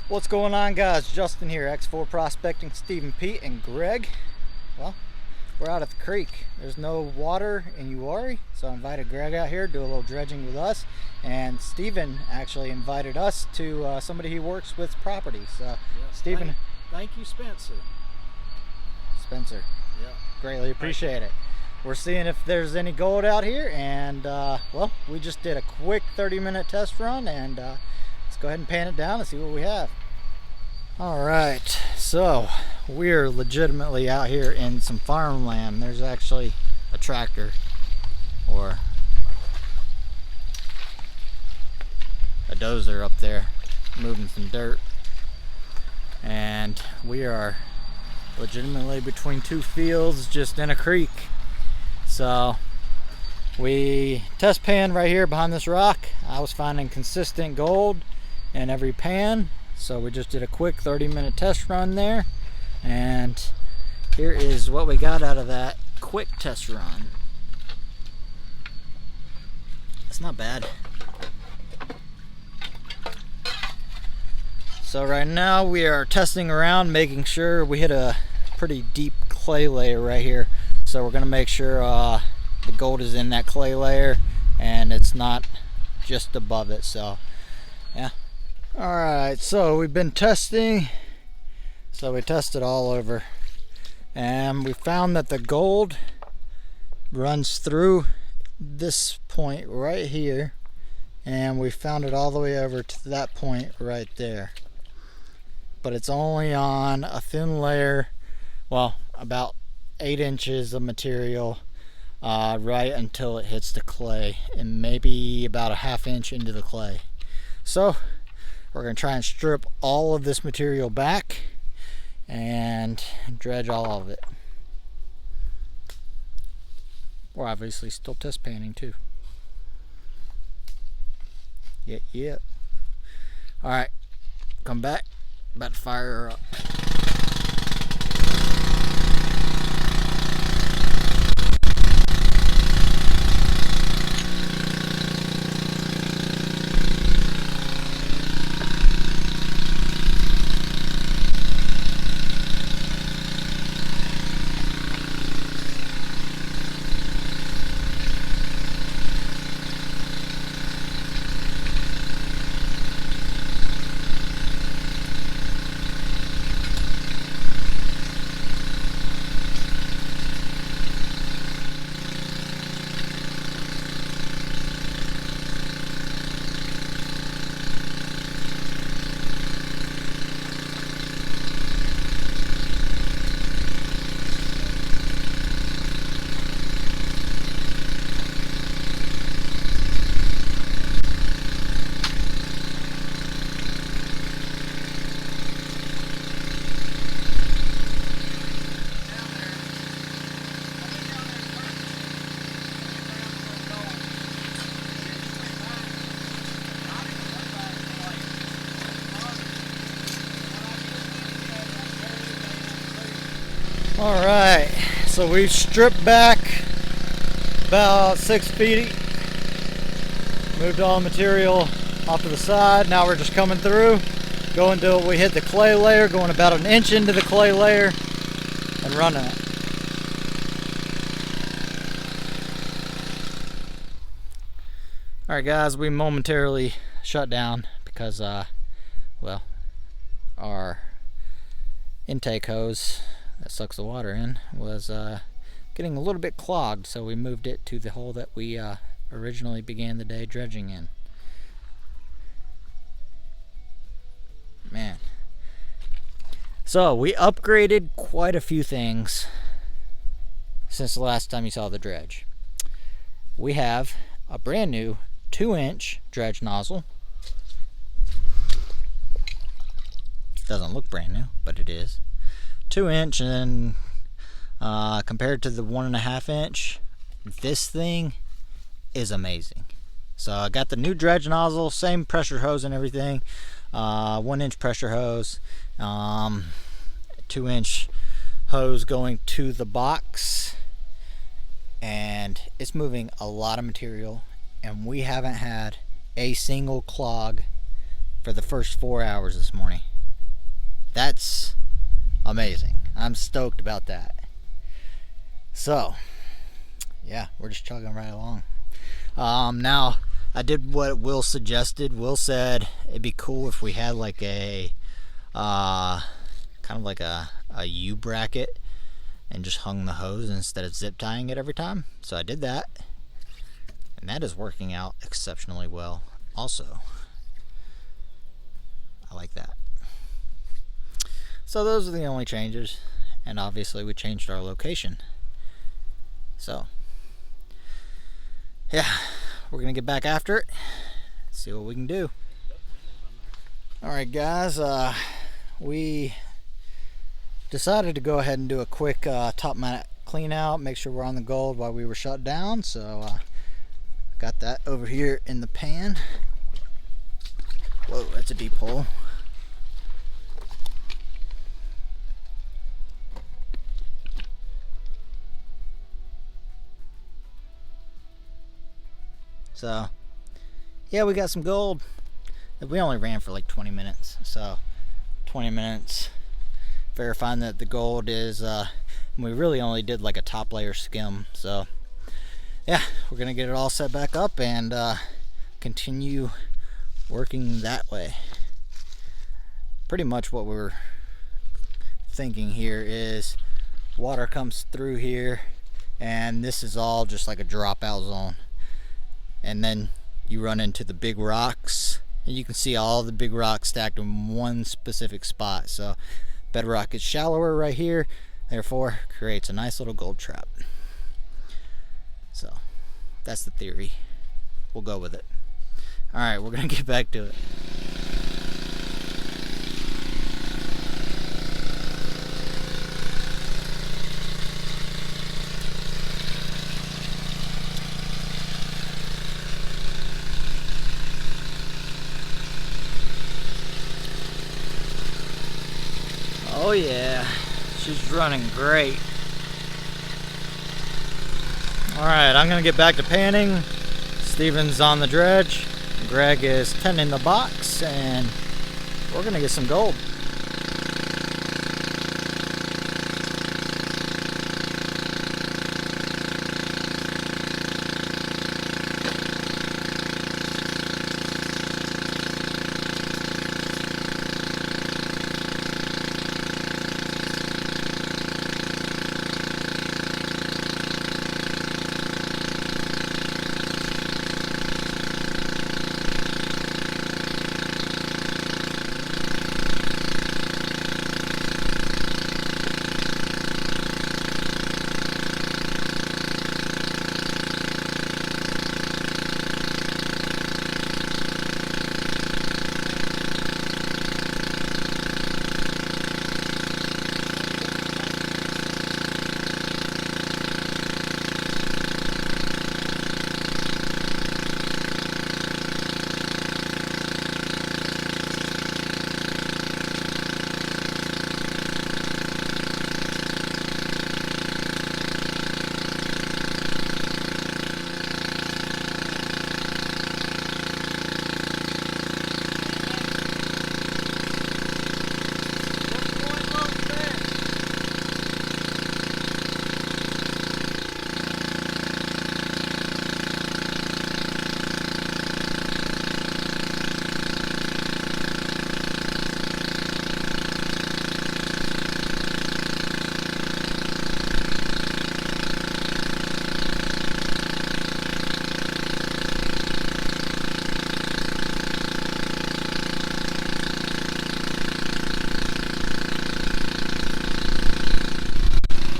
What's going on, guys? Justin here, X4 Prospecting, Stephen, Pete, and Greg. Well, we're out at the creek. There's no water in Uwharrie, so I invited Greg out here to do a little dredging with us. And Stephen actually invited us to somebody he works with property. So, yeah, Stephen. Thank you, Spencer. Spencer. Yeah. Greatly appreciate it. We're seeing if there's any gold out here, and well, we just did a quick 30-minute test run, and let's go ahead and pan it down and see what we have. All right, so we're legitimately out here in some farmland. There's actually a tractor or a dozer up there moving some dirt, and we are legitimately between two fields just in a creek. So we test pan right here behind this rock. I was finding consistent gold in every pan, so we just did a quick 30-minute test run there, and here is what we got out of that quick test run. It's not bad. So right now we are testing around, making sure we hit a pretty deep clay layer right here. So we're gonna make sure the gold is in that clay layer and it's not just above it. So yeah. All right, so we've been testing. So we tested all over, and we found that the gold runs through this point right here, and we found it all the way over to that point right there. But it's only on a thin layer, well, about 8 inches of material right until it hits the clay, and maybe about a ½ inch into the clay. So we're going to try and strip all of this material back and dredge all of it. We're obviously still test panning too. Yeah. All right, come back. About to fire her up. All right, so we've stripped back about 6 feet, moved all the material off to the side. Now we're just coming through, going till we hit the clay layer, going about 1 inch into the clay layer and running it. All right, guys, we momentarily shut down because, well, our intake hose that sucks the water in was getting a little bit clogged, so we moved it to the hole that we originally began the day dredging in. Man, so we upgraded quite a few things since the last time you saw the dredge. We have a brand new 2-inch dredge nozzle. Doesn't look brand new, but it is 2-inch, and compared to the 1.5 inch, this thing is amazing. So I got the new dredge nozzle, same pressure hose and everything, 1-inch pressure hose, 2-inch hose going to the box, and it's moving a lot of material, and we haven't had a single clog for the first 4 hours this morning. That's amazing. I'm stoked about that. So yeah, we're just chugging right along. Now I did what Will suggested. Will said it'd be cool if we had like a kind of like a U bracket and just hung the hose instead of zip tying it every time. So I did that, and that is working out exceptionally well also. I like that. So those are the only changes, and obviously we changed our location. So yeah, we're gonna get back after it, see what we can do. Alright guys, we decided to go ahead and do a quick top mat clean out, make sure we're on the gold while we were shut down. So got that over here in the pan. Whoa, that's a deep hole. So yeah, we got some gold. We only ran for like 20 minutes, so 20 minutes verifying that the gold is we really only did like a top layer skim. So yeah, we're gonna get it all set back up and continue working that way. Pretty much what we're thinking here is water comes through here, and this is all just like a dropout zone, and then you run into the big rocks, and you can see all the big rocks stacked in one specific spot. So bedrock is shallower right here, therefore creates a nice little gold trap. So that's the theory. We'll go with it. All right, we're gonna get back to it. Oh yeah, she's running great. Alright, I'm gonna get back to panning. Steven's on the dredge. Greg is tending the box, and we're gonna get some gold.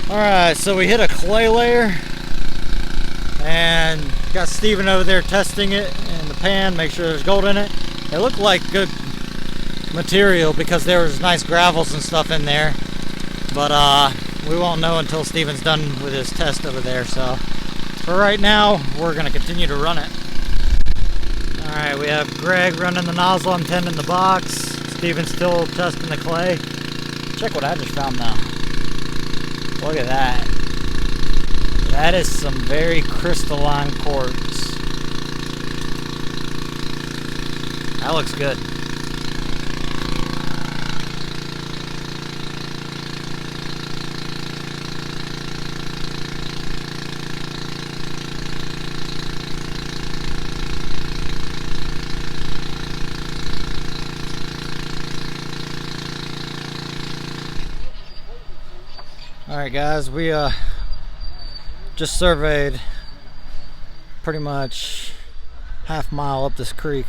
Alright, so we hit a clay layer and got Steven over there testing it in the pan, make sure there's gold in it. It looked like good material because there was nice gravels and stuff in there, but we won't know until Steven's done with his test over there. So for right now, we're going to continue to run it. Alright, we have Greg running the nozzle, I'm tending the box, Steven's still testing the clay. Check what I just found now. Look at that. That is some very crystalline quartz. That looks good. Alright guys, we just surveyed pretty much half-mile up this creek,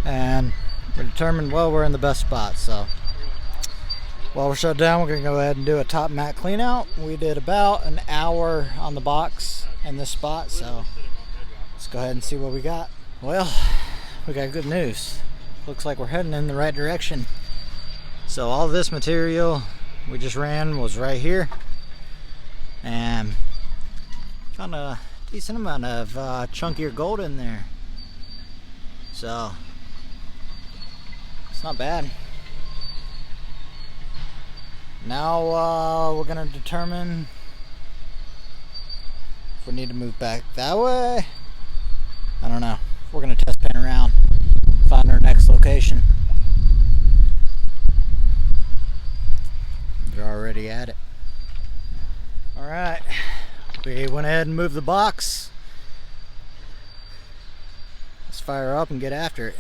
and we determined, well, we're in the best spot. So while we're shut down, we're going to go ahead and do a top mat clean out. We did about an hour on the box in this spot, so let's go ahead and see what we got. Well, we got good news. Looks like we're heading in the right direction. So all this material we just ran was right here, and found a decent amount of chunkier gold in there, so it's not bad. Now we're gonna determine if we need to move back that way. I don't know. We're gonna test pan around, find our next location. They're already at it. All right, we went ahead and moved the box. Let's fire up and get after it.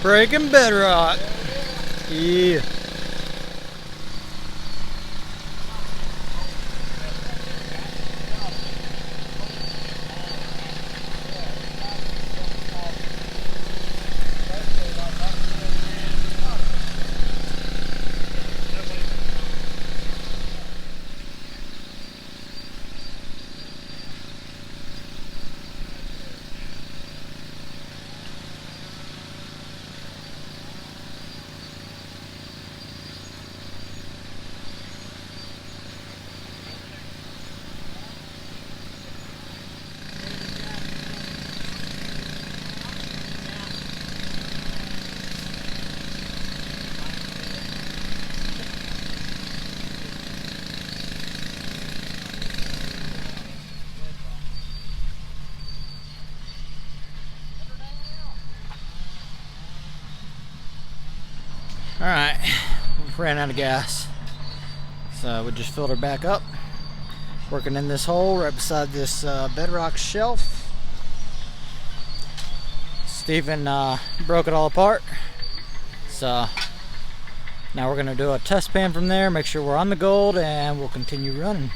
Breaking bedrock. Yeah. Alright, we ran out of gas, so we just filled her back up. Working in this hole right beside this bedrock shelf. Stephen broke it all apart, so now we're going to do a test pan from there, make sure we're on the gold, and we'll continue running.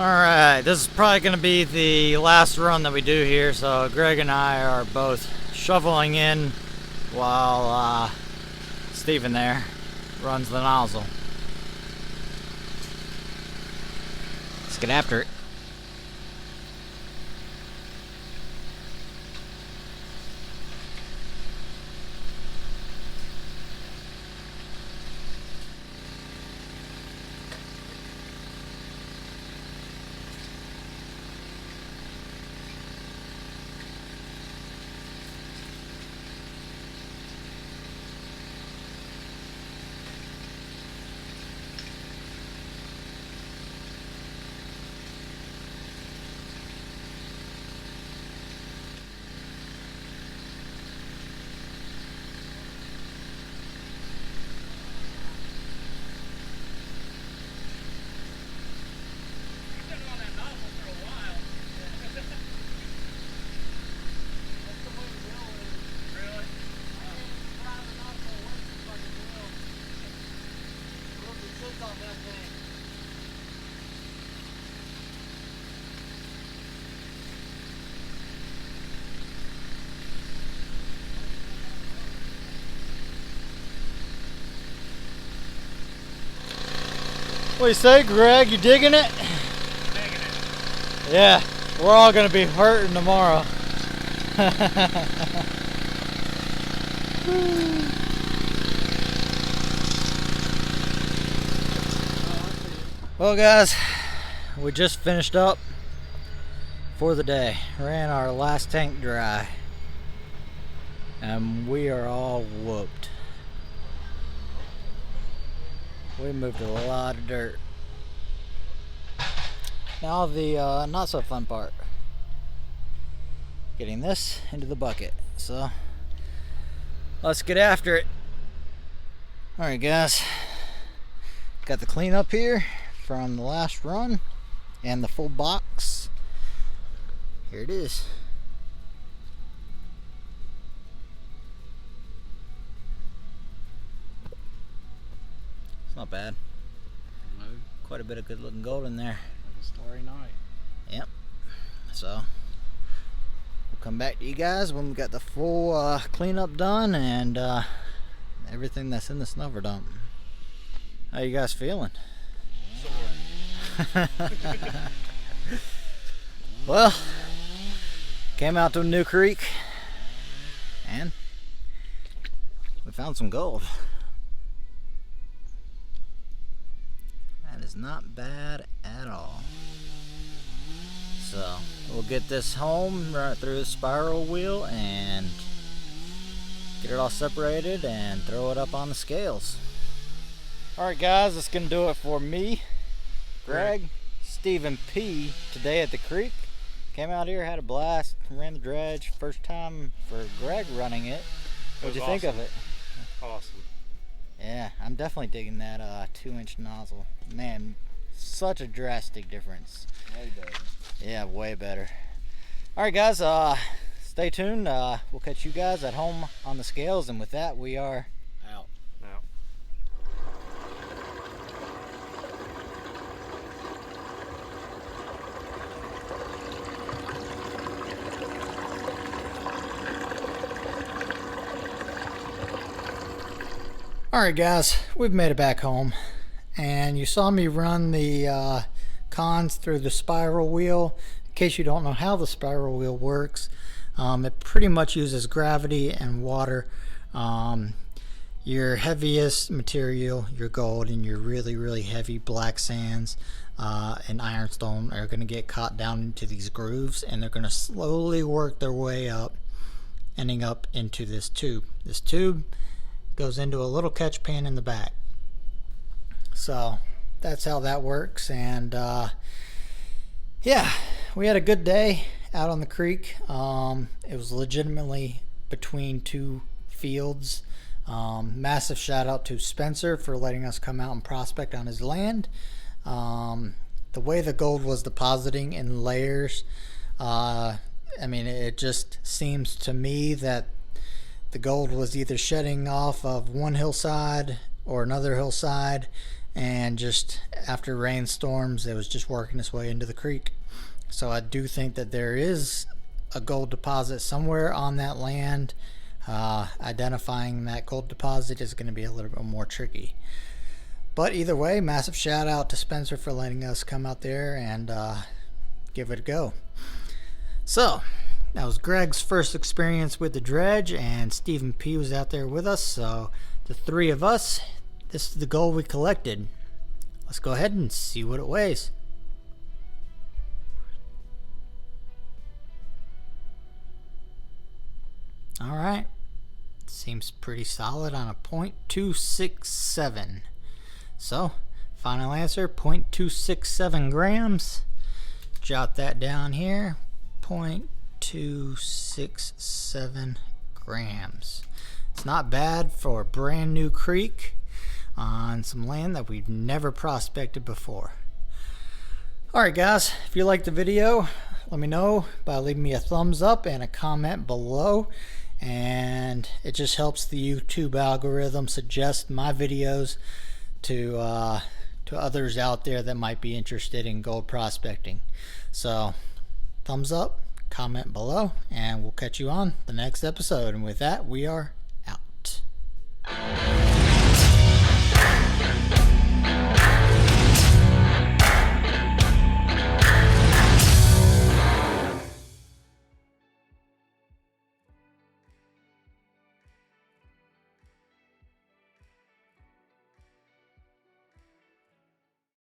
Alright, this is probably going to be the last run that we do here, so Greg and I are both shoveling in while Steven there runs the nozzle. Let's get after it. What do you say, Greg? You digging it? Digging it. Yeah, we're all gonna be hurting tomorrow. Well, guys, we just finished up for the day. Ran our last tank dry, and we are all whooped. We moved a lot of dirt. Now the not so fun part. Getting this into the bucket. So let's get after it. Alright guys. Got the cleanup here from the last run and the full box. Here it is. It's not bad. No. Quite a bit of good looking gold in there. Like a starry night. Yep. So we'll come back to you guys when we got the full cleanup done and everything that's in the snuffer dump. How you guys feeling? Sore. Well, came out to a new creek and we found some gold. That is not bad at all. So we'll get this home, run it through the spiral wheel and get it all separated and throw it up on the scales. Alright guys, that's gonna do it for me, Greg, Stephen P. today at the creek. Came out here, had a blast, ran the dredge. First time for Greg running it. What'd you think of it? Awesome. Yeah, I'm definitely digging that 2-inch nozzle. Man, such a drastic difference. Way better. Yeah, way better. Alright guys, stay tuned. We'll catch you guys at home on the scales, and with that we are out. Now. Alright guys, we've made it back home, and you saw me run the cons through the spiral wheel. In case you don't know how the spiral wheel works, it pretty much uses gravity and water. Your heaviest material, your gold, and your really heavy black sands and ironstone are going to get caught down into these grooves, and they're going to slowly work their way up, ending up into this tube. This tube goes into a little catch pan in the back. So that's how that works. And yeah, we had a good day out on the creek. It was legitimately between two fields. Massive shout out to Spencer for letting us come out and prospect on his land. The way the gold was depositing in layers, I mean, it just seems to me that the gold was either shedding off of one hillside or another hillside, and just after rainstorms it was just working its way into the creek. So I do think that there is a gold deposit somewhere on that land. Identifying that gold deposit is going to be a little bit more tricky. But either way, massive shout out to Spencer for letting us come out there and give it a go. So that was Greg's first experience with the dredge, and Stephen P was out there with us. So the three of us, this is the gold we collected. Let's go ahead and see what it weighs. All right, seems pretty solid on a 0.267. So final answer, 0.267 grams. Jot that down here, 0.267 grams. It's not bad for a brand new creek on some land that we've never prospected before. Alright guys, if you liked the video, let me know by leaving me a thumbs up and a comment below, and it just helps the YouTube algorithm suggest my videos to others out there that might be interested in gold prospecting. So thumbs up, comment below, and we'll catch you on the next episode. And with that, we are